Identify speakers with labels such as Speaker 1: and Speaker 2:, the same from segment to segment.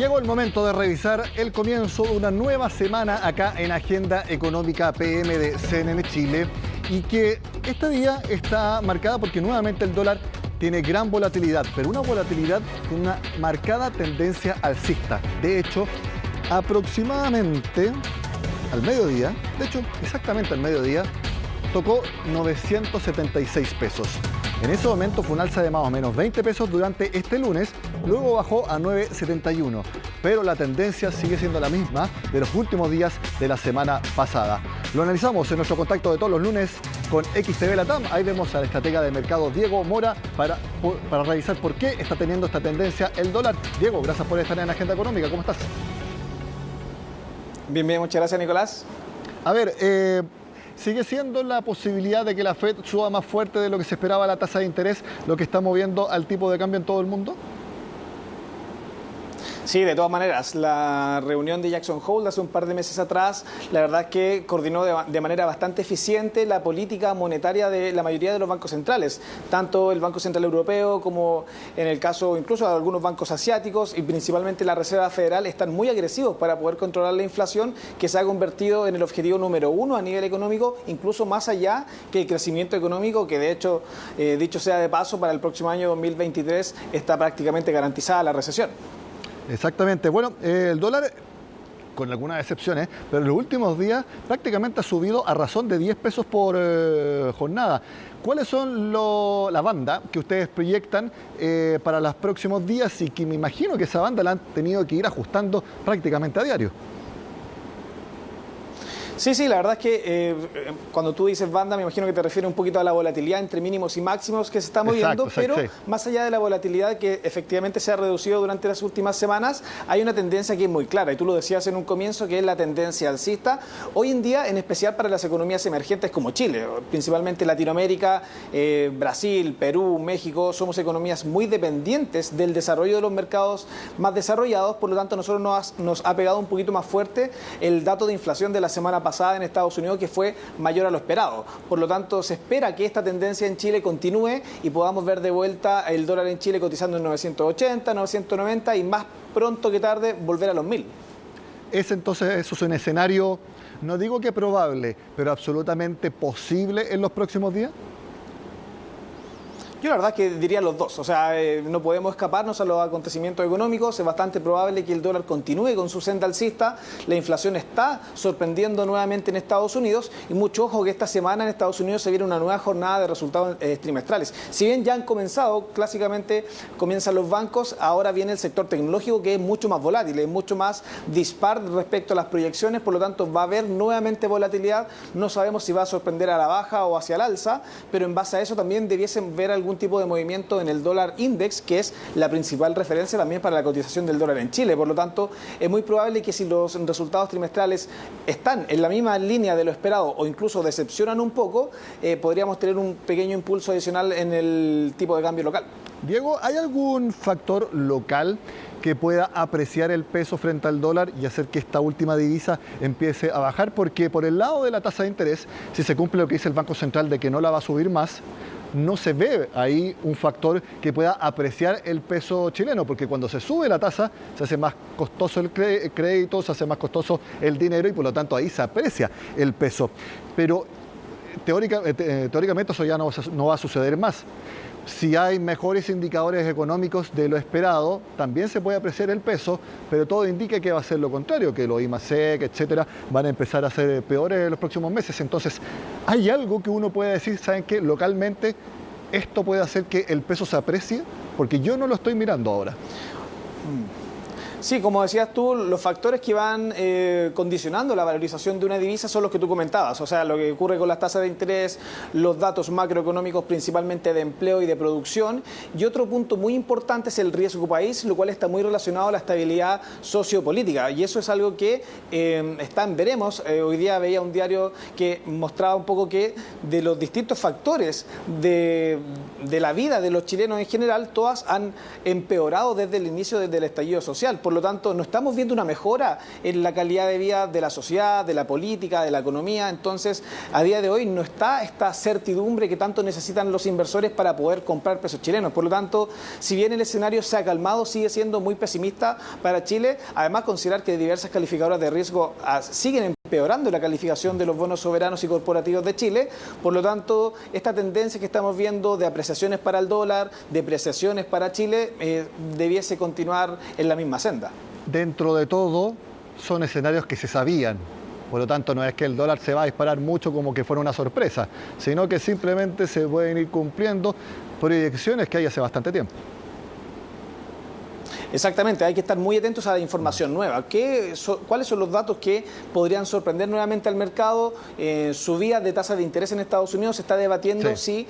Speaker 1: Llegó el momento de revisar el comienzo de una nueva semana acá en Agenda Económica PM de CNN Chile y que este día está marcada porque nuevamente el dólar tiene gran volatilidad, pero una volatilidad con una marcada tendencia alcista. De hecho, aproximadamente al mediodía, exactamente al mediodía, tocó 976 pesos. En ese momento fue un alza de más o menos 20 pesos durante este lunes, luego bajó a 9,71, pero la tendencia sigue siendo la misma de los últimos días de la semana pasada. Lo analizamos en nuestro contacto de todos los lunes con XTV Latam. Ahí vemos al estratega de mercado Diego Mora para revisar por qué está teniendo esta tendencia el dólar. Diego, gracias por estar en Agenda Económica. ¿Cómo estás?
Speaker 2: Bien, muchas gracias, Nicolás.
Speaker 1: A ver, ¿sigue siendo la posibilidad de que la Fed suba más fuerte de lo que se esperaba la tasa de interés, lo que está moviendo al tipo de cambio en todo el mundo?
Speaker 2: Sí, de todas maneras, la reunión de Jackson Hole hace un par de meses atrás, la verdad es que coordinó de manera bastante eficiente la política monetaria de la mayoría de los bancos centrales, tanto el Banco Central Europeo como en el caso incluso de algunos bancos asiáticos y principalmente la Reserva Federal están muy agresivos para poder controlar la inflación que se ha convertido en el objetivo número uno a nivel económico, incluso más allá que el crecimiento económico, que de hecho, dicho sea de paso, para el próximo año 2023 está prácticamente garantizada la recesión.
Speaker 1: Exactamente. Bueno, el dólar, con algunas excepciones, pero en los últimos días prácticamente ha subido a razón de 10 pesos por jornada. ¿Cuáles son la banda que ustedes proyectan para los próximos días y que me imagino que esa banda la han tenido que ir ajustando prácticamente a diario?
Speaker 2: Sí, la verdad es que cuando tú dices banda, me imagino que te refieres un poquito a la volatilidad entre mínimos y máximos que se está moviendo, pero sí, más allá de la volatilidad que efectivamente se ha reducido durante las últimas semanas, hay una tendencia que es muy clara, y tú lo decías en un comienzo, que es la tendencia alcista. Hoy en día, en especial para las economías emergentes como Chile, principalmente Latinoamérica, Brasil, Perú, México, somos economías muy dependientes del desarrollo de los mercados más desarrollados, por lo tanto, nosotros nos ha pegado un poquito más fuerte el dato de inflación de la semana pasada en Estados Unidos, que fue mayor a lo esperado. Por lo tanto, se espera que esta tendencia en Chile continúe y podamos ver de vuelta el dólar en Chile cotizando en 980, 990 y más pronto que tarde volver a los 1000.
Speaker 1: Entonces, eso es un escenario, no digo que probable, pero absolutamente posible en los próximos días.
Speaker 2: Yo la verdad que diría los dos, o sea, no podemos escaparnos a los acontecimientos económicos, es bastante probable que el dólar continúe con su senda alcista, la inflación está sorprendiendo nuevamente en Estados Unidos y mucho ojo que esta semana en Estados Unidos se viene una nueva jornada de resultados trimestrales. Si bien ya han comenzado, clásicamente comienzan los bancos, ahora viene el sector tecnológico que es mucho más volátil, es mucho más dispar respecto a las proyecciones, por lo tanto va a haber nuevamente volatilidad, no sabemos si va a sorprender a la baja o hacia el alza, pero en base a eso también debiesen ver algún tipo de movimiento en el dólar index, que es la principal referencia también para la cotización del dólar en Chile. Por lo tanto, es muy probable que si los resultados trimestrales están en la misma línea de lo esperado o incluso decepcionan un poco, podríamos tener un pequeño impulso adicional en el tipo de cambio local.
Speaker 1: Diego, ¿hay algún factor local que pueda apreciar el peso frente al dólar y hacer que esta última divisa empiece a bajar? Porque por el lado de la tasa de interés, si se cumple lo que dice el Banco Central de que no la va a subir más, no se ve ahí un factor que pueda apreciar el peso chileno, porque cuando se sube la tasa se hace más costoso el crédito, se hace más costoso el dinero y por lo tanto ahí se aprecia el peso. Pero teóricamente eso ya no va a suceder más. Si hay mejores indicadores económicos de lo esperado, también se puede apreciar el peso, pero todo indica que va a ser lo contrario, que los IMASEC, etcétera, van a empezar a ser peores en los próximos meses. Entonces, ¿hay algo que uno puede decir, saben qué, localmente esto puede hacer que el peso se aprecie? Porque yo no lo estoy mirando ahora.
Speaker 2: Sí, como decías tú, los factores que van condicionando la valorización de una divisa son los que tú comentabas, o sea, lo que ocurre con las tasas de interés, los datos macroeconómicos principalmente de empleo y de producción, y otro punto muy importante es el riesgo país, lo cual está muy relacionado a la estabilidad sociopolítica, y eso es algo que está en veremos. Hoy día veía un diario que mostraba un poco que de los distintos factores de la vida de los chilenos en general, todas han empeorado desde el inicio del estallido social. Por por lo tanto no estamos viendo una mejora en la calidad de vida de la sociedad, de la política, de la economía. Entonces, a día de hoy no está esta certidumbre que tanto necesitan los inversores para poder comprar pesos chilenos. Por lo tanto, si bien el escenario se ha calmado, sigue siendo muy pesimista para Chile. Además, considerar que diversas calificadoras de riesgo siguen empeorando la calificación de los bonos soberanos y corporativos de Chile. Por lo tanto, esta tendencia que estamos viendo de apreciaciones para el dólar, depreciaciones para Chile, debiese continuar en la misma senda.
Speaker 1: Dentro de todo, son escenarios que se sabían. Por lo tanto, no es que el dólar se va a disparar mucho como que fuera una sorpresa, sino que simplemente se pueden ir cumpliendo proyecciones que hay hace bastante tiempo.
Speaker 2: Exactamente, hay que estar muy atentos a la información nueva. ¿Cuáles son los datos que podrían sorprender nuevamente al mercado? Subida de tasas de interés en Estados Unidos, se está debatiendo si,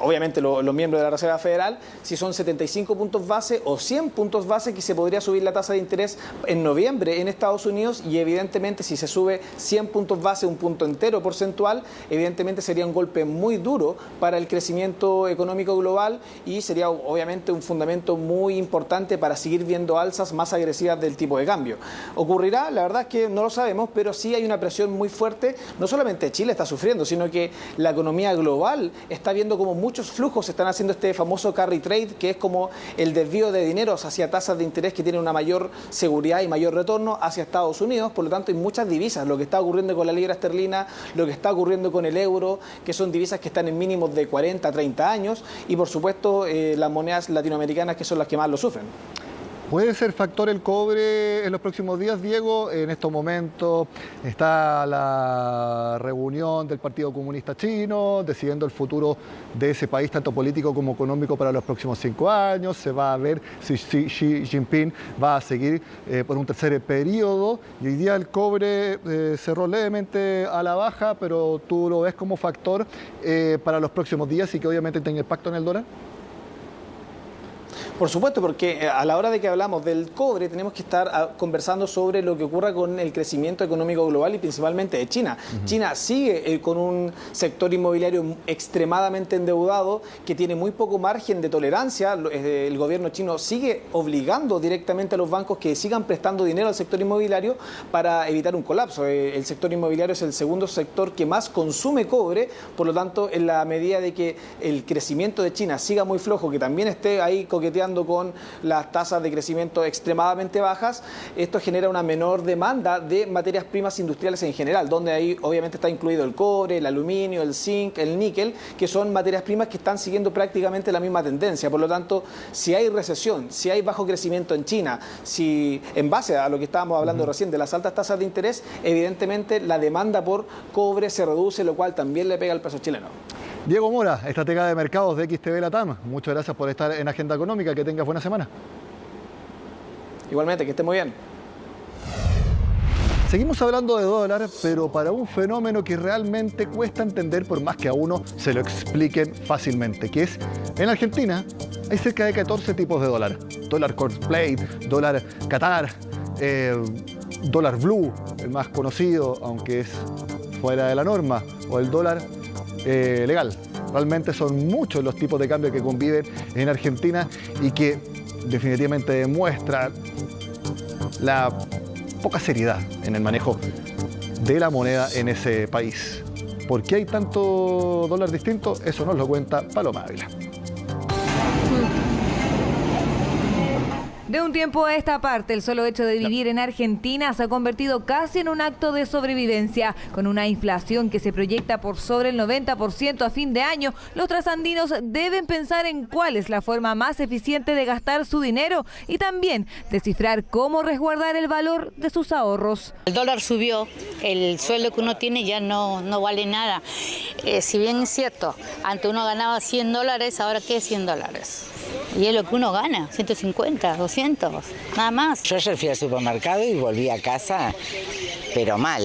Speaker 2: obviamente los miembros de la Reserva Federal, si son 75 puntos base o 100 puntos base que se podría subir la tasa de interés en noviembre en Estados Unidos, y evidentemente si se sube 100 puntos base, un punto entero porcentual, evidentemente sería un golpe muy duro para el crecimiento económico global y sería obviamente un fundamento muy importante para seguir viendo alzas más agresivas del tipo de cambio. ¿Ocurrirá? La verdad es que no lo sabemos, pero sí hay una presión muy fuerte. No solamente Chile está sufriendo, sino que la economía global está viendo como muchos flujos están haciendo este famoso carry trade, que es como el desvío de dineros hacia tasas de interés que tienen una mayor seguridad y mayor retorno hacia Estados Unidos. Por lo tanto, hay muchas divisas. Lo que está ocurriendo con la libra esterlina, lo que está ocurriendo con el euro, que son divisas que están en mínimos de 40, 30 años, y por supuesto las monedas latinoamericanas, que son las que más lo sufren.
Speaker 1: ¿Puede ser factor el cobre en los próximos días, Diego? En estos momentos está la reunión del Partido Comunista Chino, decidiendo el futuro de ese país, tanto político como económico, para los próximos 5 años. Se va a ver si Xi Jinping va a seguir por un tercer periodo. Y hoy día el cobre cerró levemente a la baja, pero ¿tú lo ves como factor para los próximos días y que obviamente tenga impacto en el dólar?
Speaker 2: Por supuesto, porque a la hora de que hablamos del cobre tenemos que estar conversando sobre lo que ocurra con el crecimiento económico global y principalmente de China. China sigue con un sector inmobiliario extremadamente endeudado que tiene muy poco margen de tolerancia. El gobierno chino sigue obligando directamente a los bancos que sigan prestando dinero al sector inmobiliario para evitar un colapso. El sector inmobiliario es el segundo sector que más consume cobre, por lo tanto, en la medida de que el crecimiento de China siga muy flojo, que también esté ahí coqueteando con las tasas de crecimiento extremadamente bajas, esto genera una menor demanda de materias primas industriales en general, donde ahí obviamente está incluido el cobre, el aluminio, el zinc, el níquel, que son materias primas que están siguiendo prácticamente la misma tendencia. Por lo tanto, si hay recesión, si hay bajo crecimiento en China, si en base a lo que estábamos hablando recién de las altas tasas de interés, evidentemente la demanda por cobre se reduce, lo cual también le pega al peso chileno.
Speaker 1: Diego Mora, estratega de mercados de XTV Latam. Muchas gracias por estar en Agenda Económica. Que tengas buena semana.
Speaker 2: Igualmente, que esté muy bien.
Speaker 1: Seguimos hablando de dólar, pero para un fenómeno que realmente cuesta entender por más que a uno se lo expliquen fácilmente, que es, en Argentina hay cerca de 14 tipos de dólar. Dólar Cold Plate, dólar Qatar, dólar Blue, el más conocido, aunque es fuera de la norma, o el dólar legal. Realmente son muchos los tipos de cambio que conviven en Argentina y que definitivamente demuestran la poca seriedad en el manejo de la moneda en ese país. ¿Por qué hay tanto dólar distinto? Eso nos lo cuenta Paloma Ávila.
Speaker 3: De un tiempo a esta parte, el solo hecho de vivir en Argentina se ha convertido casi en un acto de sobrevivencia. Con una inflación que se proyecta por sobre el 90% a fin de año, los trasandinos deben pensar en cuál es la forma más eficiente de gastar su dinero y también descifrar cómo resguardar el valor de sus ahorros.
Speaker 4: El dólar subió, el sueldo que uno tiene ya no vale nada. Si bien es cierto, antes uno ganaba $100, ahora ¿qué es $100? Y es lo que uno gana, 150, 200, nada más.
Speaker 5: Yo ayer fui al supermercado y volví a casa, pero mal,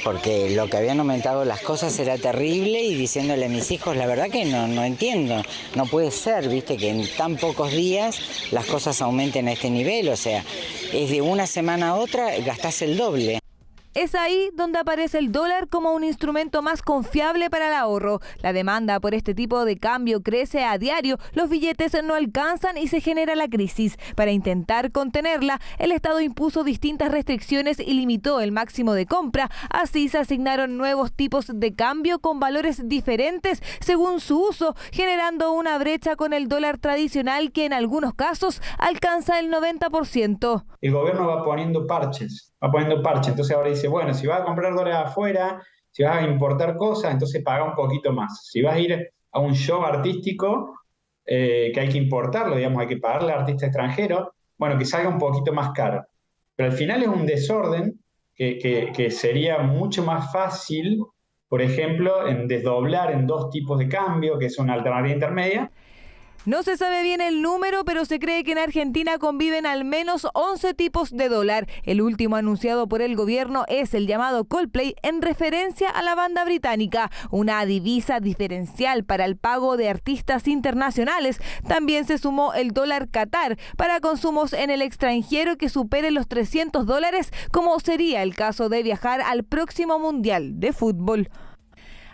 Speaker 5: porque lo que habían aumentado las cosas era terrible y diciéndole a mis hijos, la verdad que no entiendo, no puede ser, viste, que en tan pocos días las cosas aumenten a este nivel, o sea, es de una semana a otra, gastás el doble.
Speaker 3: Es ahí donde aparece el dólar como un instrumento más confiable para el ahorro. La demanda por este tipo de cambio crece a diario, los billetes no alcanzan y se genera la crisis. Para intentar contenerla, el Estado impuso distintas restricciones y limitó el máximo de compra. Así se asignaron nuevos tipos de cambio con valores diferentes según su uso, generando una brecha con el dólar tradicional que en algunos casos alcanza el 90%.
Speaker 6: El gobierno va poniendo parches. Entonces ahora dice, bueno, si vas a comprar dólares afuera, si vas a importar cosas, entonces paga un poquito más. Si vas a ir a un show artístico, que hay que importarlo, digamos, hay que pagarle al artista extranjero, bueno, que salga un poquito más caro. Pero al final es un desorden que sería mucho más fácil, por ejemplo, en desdoblar en dos tipos de cambio, que es una alternativa intermedia.
Speaker 3: No se sabe bien el número, pero se cree que en Argentina conviven al menos 11 tipos de dólar. El último anunciado por el gobierno es el llamado Coldplay, en referencia a la banda británica, una divisa diferencial para el pago de artistas internacionales. También se sumó el dólar Qatar para consumos en el extranjero que superen los $300, como sería el caso de viajar al próximo Mundial de Fútbol.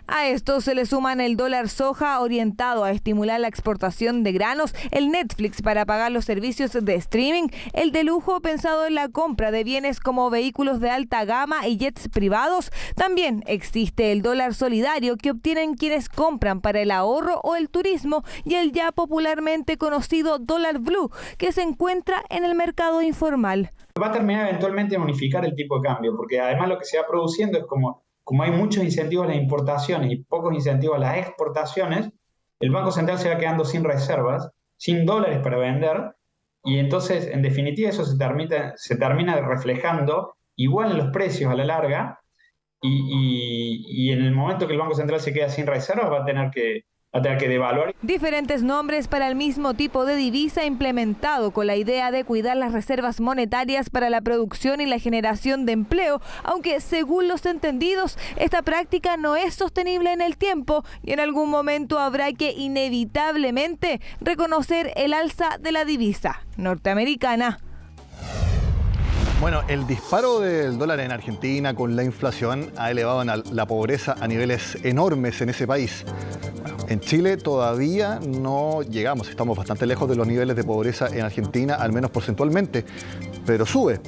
Speaker 3: A esto se le suman el dólar soja orientado a estimular la exportación de granos, el Netflix para pagar los servicios de streaming, el de lujo pensado en la compra de bienes como vehículos de alta gama y jets privados. También existe el dólar solidario que obtienen quienes compran para el ahorro o el turismo y el ya popularmente conocido dólar blue que se encuentra en el mercado informal.
Speaker 6: Va a terminar eventualmente de unificar el tipo de cambio, porque además lo que se va produciendo es como hay muchos incentivos a las importaciones y pocos incentivos a las exportaciones, el Banco Central se va quedando sin reservas, sin dólares para vender, y entonces, en definitiva, eso se termina reflejando igual en los precios a la larga, y en el momento que el Banco Central se queda sin reservas va a tener que devaluar.
Speaker 3: Diferentes nombres para el mismo tipo de divisa implementado con la idea de cuidar las reservas monetarias para la producción y la generación de empleo, aunque según los entendidos, esta práctica no es sostenible en el tiempo y en algún momento habrá que inevitablemente reconocer el alza de la divisa norteamericana.
Speaker 1: Bueno, el disparo del dólar en Argentina con la inflación ha elevado la pobreza a niveles enormes en ese país. Bueno, en Chile todavía no llegamos, estamos bastante lejos de los niveles de pobreza en Argentina, al menos porcentualmente, pero sube.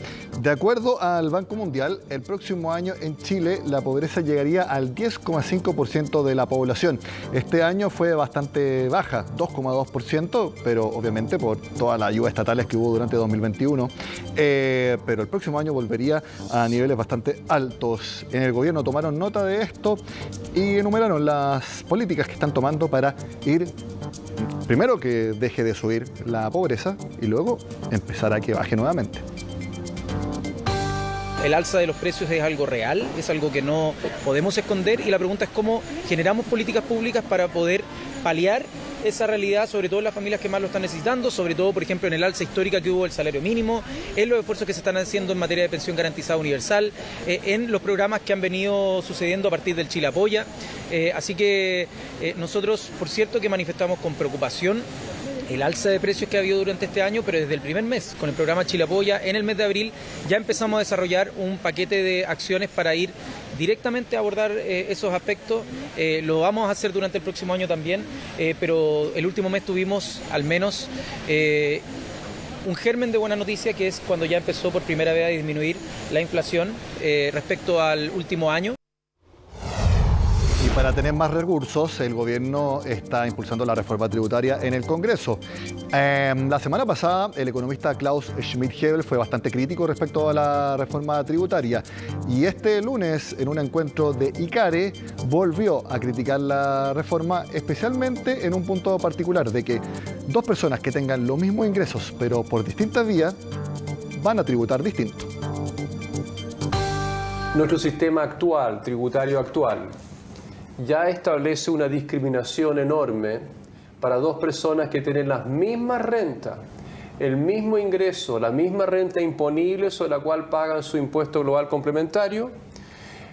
Speaker 1: De acuerdo al Banco Mundial, el próximo año en Chile la pobreza llegaría al 10,5% de la población. Este año fue bastante baja, 2,2%, pero obviamente por todas las ayudas estatales que hubo durante 2021. Pero el próximo año volvería a niveles bastante altos. En el gobierno tomaron nota de esto y enumeraron las políticas que están tomando para ir, primero que deje de subir la pobreza y luego empezar a que baje nuevamente.
Speaker 7: El alza de los precios es algo real, es algo que no podemos esconder y la pregunta es cómo generamos políticas públicas para poder paliar esa realidad, sobre todo en las familias que más lo están necesitando, sobre todo, por ejemplo, en el alza histórica que hubo del salario mínimo, en los esfuerzos que se están haciendo en materia de pensión garantizada universal, en los programas que han venido sucediendo a partir del Chile Apoya. Así que nosotros, por cierto, que manifestamos con preocupación el alza de precios que ha habido durante este año, pero desde el primer mes, con el programa Chile Apoya, en el mes de abril, ya empezamos a desarrollar un paquete de acciones para ir directamente a abordar esos aspectos. Lo vamos a hacer durante el próximo año también, pero el último mes tuvimos al menos un germen de buena noticia, que es cuando ya empezó por primera vez a disminuir la inflación respecto al último año.
Speaker 1: Y para tener más recursos, el gobierno está impulsando la reforma tributaria en el Congreso. La semana pasada, el economista Klaus Schmidt-Hebel fue bastante crítico respecto a la reforma tributaria. Y este lunes, en un encuentro de ICARE, volvió a criticar la reforma, especialmente en un punto particular, de que dos personas que tengan los mismos ingresos, pero por distintas vías, van a tributar distinto.
Speaker 8: Nuestro sistema actual, tributario actual, ya establece una discriminación enorme para dos personas que tienen la misma renta, el mismo ingreso, la misma renta imponible sobre la cual pagan su impuesto global complementario.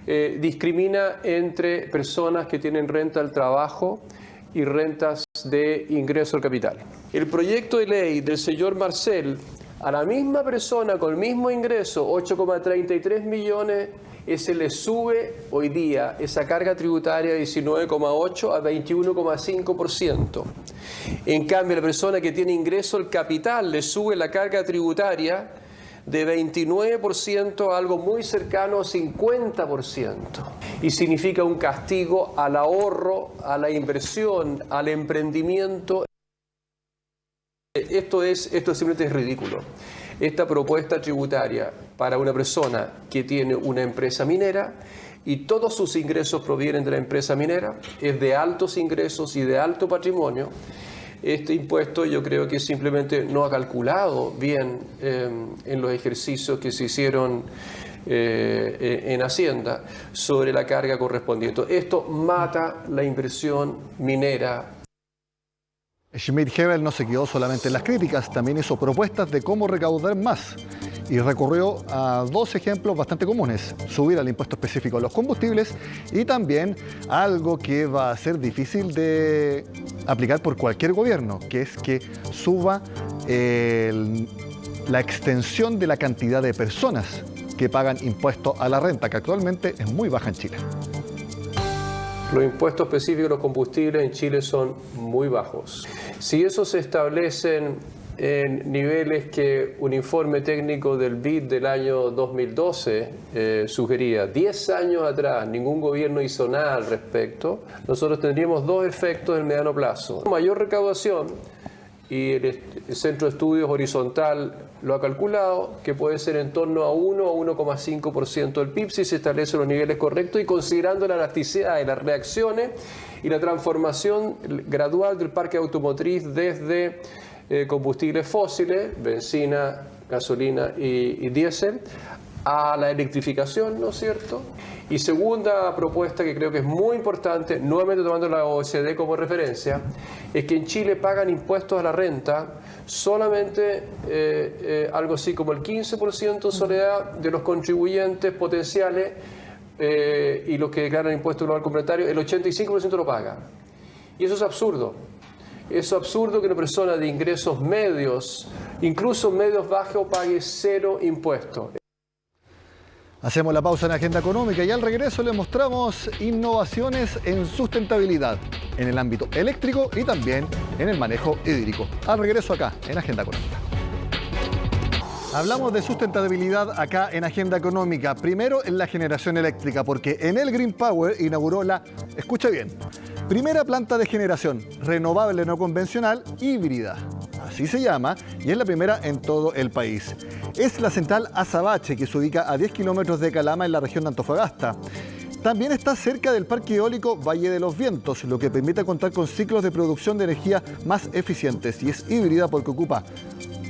Speaker 8: Discrimina entre personas que tienen renta del trabajo y rentas de ingreso al capital. El proyecto de ley del señor Marcel, a la misma persona con el mismo ingreso, 8,33 millones, ese le sube hoy día esa carga tributaria de 19,8 a 21,5%. En cambio, la persona que tiene ingreso al capital le sube la carga tributaria de 29% a algo muy cercano a 50%. Y significa un castigo al ahorro, a la inversión, al emprendimiento. Esto simplemente es ridículo. Esta propuesta tributaria para una persona que tiene una empresa minera y todos sus ingresos provienen de la empresa minera, es de altos ingresos y de alto patrimonio. Este impuesto yo creo que simplemente no ha calculado bien en los ejercicios que se hicieron en Hacienda sobre la carga correspondiente. Esto mata la inversión minera.
Speaker 1: Schmidt-Hebel no se quedó solamente en las críticas, también hizo propuestas de cómo recaudar más y recurrió a dos ejemplos bastante comunes: subir el impuesto específico a los combustibles y también algo que va a ser difícil de aplicar por cualquier gobierno, que es que suba la extensión de la cantidad de personas que pagan impuesto a la renta, que actualmente es muy baja en Chile.
Speaker 8: Los impuestos específicos a los combustibles en Chile son muy bajos. Si esos se establecen en niveles que un informe técnico del BID del año 2012 sugería, 10 años atrás ningún gobierno hizo nada al respecto, nosotros tendríamos dos efectos en el mediano plazo: mayor recaudación, y el Centro de Estudios Horizontal lo ha calculado, que puede ser en torno a 1 o 1,5% del PIB si se establecen los niveles correctos y considerando la elasticidad de las reacciones y la transformación gradual del parque automotriz desde combustibles fósiles, benzina, gasolina y diésel, a la electrificación, ¿no es cierto? Y segunda propuesta que creo que es muy importante, nuevamente tomando la OECD como referencia, es que en Chile pagan impuestos a la renta solamente algo así como el 15% Soledad de los contribuyentes potenciales y los que declaran impuesto global complementario, el 85% lo paga. Y eso es absurdo. Es absurdo que una persona de ingresos medios, incluso medios bajos, pague cero impuestos.
Speaker 1: Hacemos la pausa en Agenda Económica y al regreso les mostramos innovaciones en sustentabilidad en el ámbito eléctrico y también en el manejo hídrico. Al regreso acá en Agenda Económica. Hablamos de sustentabilidad acá en Agenda Económica. Primero en la generación eléctrica, porque Enel Green Power inauguró la, escucha bien, primera planta de generación renovable no convencional híbrida. Así se llama y es la primera en todo el país. Es la central Azabache, que se ubica a 10 kilómetros de Calama en la región de Antofagasta. También está cerca del parque eólico Valle de los Vientos, lo que permite contar con ciclos de producción de energía más eficientes, y es híbrida porque ocupa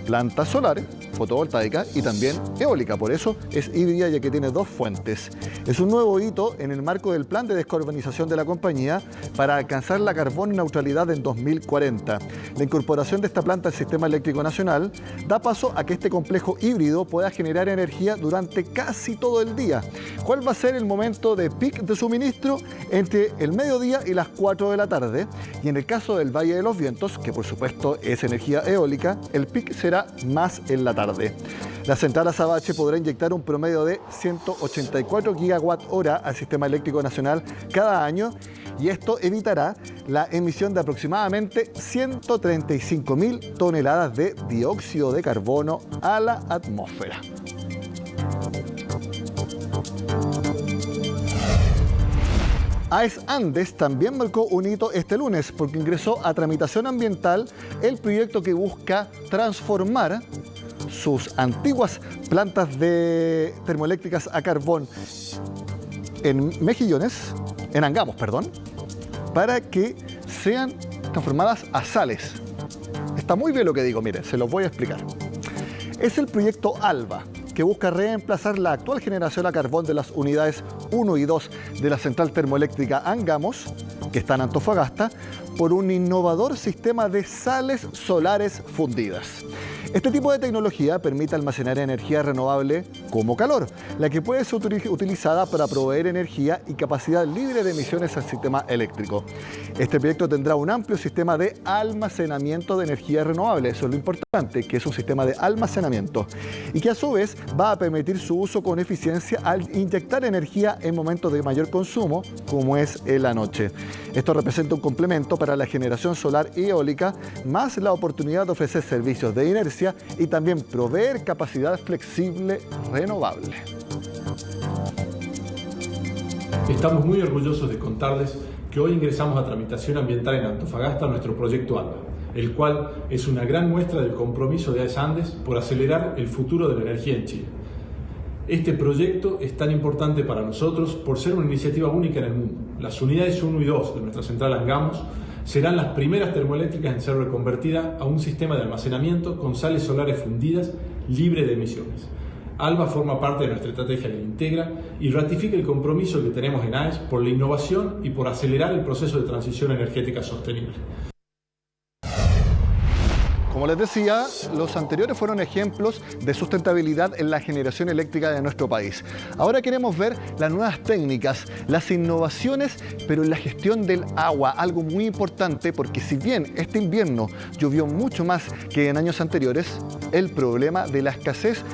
Speaker 1: plantas solares, fotovoltaicas y también eólica. Por eso es híbrida, ya que tiene dos fuentes. Es un nuevo hito en el marco del plan de descarbonización de la compañía para alcanzar la carbono neutralidad en 2040. La incorporación de esta planta al sistema eléctrico nacional da paso a que este complejo híbrido pueda generar energía durante casi todo el día. ¿Cuál va a ser el momento de pic de suministro? Entre el mediodía y las 4 de la tarde. Y en el caso del Valle de los Vientos, que por supuesto es energía eólica, el pic será más en la tarde. La central Azabache podrá inyectar un promedio de 184 gigawatt-hora al sistema eléctrico nacional cada año, y esto evitará la emisión de aproximadamente 135.000 toneladas de dióxido de carbono a la atmósfera. AES Andes también marcó un hito este lunes porque ingresó a tramitación ambiental el proyecto que busca transformar sus antiguas plantas de termoeléctricas a carbón en Angamos, para que sean transformadas a sales. Está muy bien lo que digo, mire, se los voy a explicar. Es el proyecto ALBA, que busca reemplazar la actual generación a carbón de las unidades 1 y 2 de la central termoeléctrica Angamos, que está en Antofagasta, por un innovador sistema de sales solares fundidas. Este tipo de tecnología permite almacenar energía renovable como calor, la que puede ser utilizada para proveer energía y capacidad libre de emisiones al sistema eléctrico. Este proyecto tendrá un amplio sistema de almacenamiento de energía renovable, eso es lo importante, que es un sistema de almacenamiento, y que a su vez va a permitir su uso con eficiencia al inyectar energía en momentos de mayor consumo, como es en la noche. Esto representa un complemento para la generación solar y eólica, más la oportunidad de ofrecer servicios de inercia y también proveer capacidad flexible renovable.
Speaker 9: Estamos muy orgullosos de contarles que hoy ingresamos a tramitación ambiental en Antofagasta nuestro proyecto ALBA, el cual es una gran muestra del compromiso de AES Andes por acelerar el futuro de la energía en Chile. Este proyecto es tan importante para nosotros por ser una iniciativa única en el mundo. Las unidades 1 y 2 de nuestra central Angamos serán las primeras termoeléctricas en ser reconvertidas a un sistema de almacenamiento con sales solares fundidas libre de emisiones. ALBA forma parte de nuestra estrategia de Integra y ratifica el compromiso que tenemos en AES por la innovación y por acelerar el proceso de transición energética sostenible.
Speaker 1: Como les decía, los anteriores fueron ejemplos de sustentabilidad en la generación eléctrica de nuestro país. Ahora queremos ver las nuevas técnicas, las innovaciones, pero en la gestión del agua, algo muy importante porque si bien este invierno llovió mucho más que en años anteriores, el problema de la escasez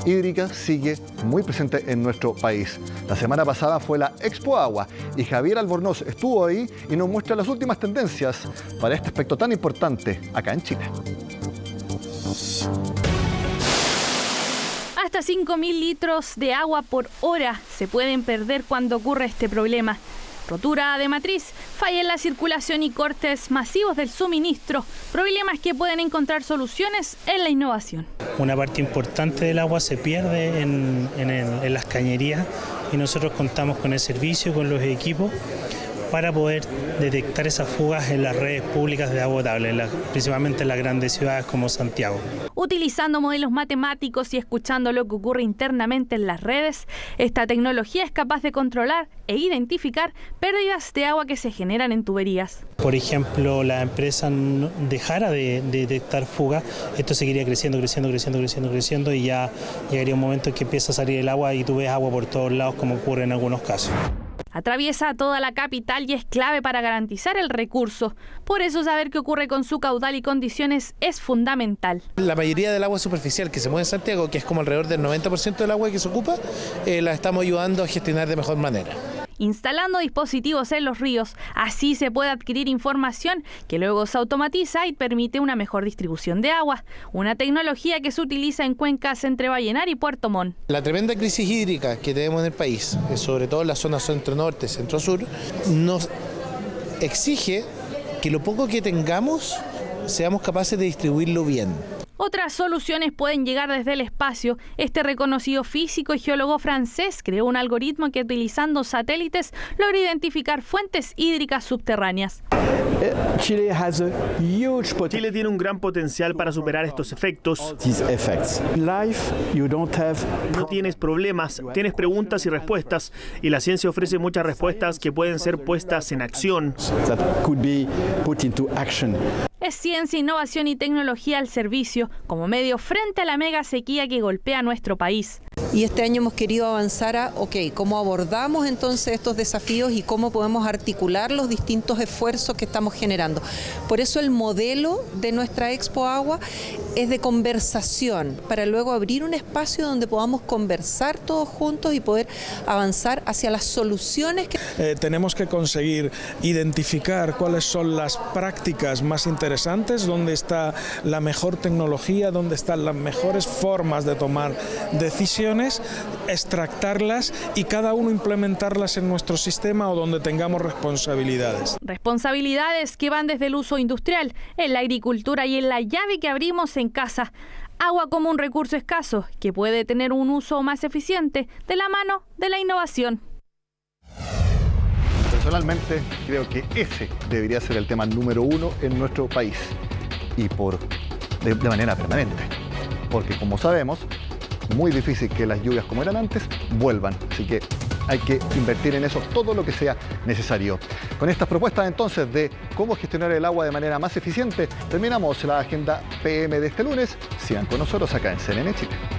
Speaker 1: hídrica sigue muy presente en nuestro país. La semana pasada fue la Expo Agua y Javier Albornoz estuvo ahí y nos muestra las últimas tendencias para este aspecto tan importante acá en Chile.
Speaker 10: Hasta 5.000 litros de agua por hora se pueden perder cuando ocurre este problema. Rotura de matriz, falla en la circulación y cortes masivos del suministro, problemas que pueden encontrar soluciones en la innovación.
Speaker 11: Una parte importante del agua se pierde en las cañerías y nosotros contamos con el servicio, con los equipos para poder detectar esas fugas en las redes públicas de agua potable, principalmente en las grandes ciudades como Santiago.
Speaker 10: Utilizando modelos matemáticos y escuchando lo que ocurre internamente en las redes, esta tecnología es capaz de controlar e identificar pérdidas de agua que se generan en tuberías.
Speaker 11: Por ejemplo, la empresa dejara de detectar fugas, esto seguiría creciendo y ya llegaría un momento en que empieza a salir el agua y tú ves agua por todos lados como ocurre en algunos casos.
Speaker 10: Atraviesa toda la capital y es clave para garantizar el recurso. Por eso saber qué ocurre con su caudal y condiciones es fundamental.
Speaker 12: La mayoría del agua superficial que se mueve en Santiago, que es como alrededor del 90% del agua que se ocupa, la estamos ayudando a gestionar de mejor manera.
Speaker 10: Instalando dispositivos en los ríos, así se puede adquirir información que luego se automatiza y permite una mejor distribución de agua, una tecnología que se utiliza en cuencas entre Vallenar y Puerto Montt.
Speaker 12: La tremenda crisis hídrica que tenemos en el país, sobre todo en la zona centro-norte, centro-sur, nos exige que lo poco que tengamos seamos capaces de distribuirlo bien.
Speaker 10: Otras soluciones pueden llegar desde el espacio. Este reconocido físico y geólogo francés creó un algoritmo que, utilizando satélites, logra identificar fuentes hídricas subterráneas.
Speaker 13: Chile tiene un gran potencial para superar estos efectos. No tienes problemas, tienes preguntas y respuestas, y la ciencia ofrece muchas respuestas que pueden ser puestas en acción.
Speaker 10: Es ciencia, innovación y tecnología al servicio, como medio frente a la mega sequía que golpea nuestro país.
Speaker 14: Y este año hemos querido avanzar a, ¿cómo abordamos entonces estos desafíos y cómo podemos articular los distintos esfuerzos que estamos generando? Por eso el modelo de nuestra Expo Agua es de conversación, para luego abrir un espacio donde podamos conversar todos juntos y poder avanzar hacia las soluciones que...
Speaker 15: Tenemos que conseguir identificar cuáles son las prácticas más interesantes, dónde está la mejor tecnología, dónde están las mejores formas de tomar decisiones, extractarlas y cada uno implementarlas en nuestro sistema o donde tengamos responsabilidades.
Speaker 10: Responsabilidades que van desde el uso industrial, en la agricultura y en la llave que abrimos en casa. Agua como un recurso escaso que puede tener un uso más eficiente de la mano de la innovación.
Speaker 1: Personalmente creo que ese debería ser el tema número 1 en nuestro país y de manera permanente, porque como sabemos, muy difícil que las lluvias como eran antes vuelvan, así que hay que invertir en eso todo lo que sea necesario. Con estas propuestas entonces de cómo gestionar el agua de manera más eficiente, terminamos la agenda PM de este lunes. Sigan con nosotros acá en CNN Chile.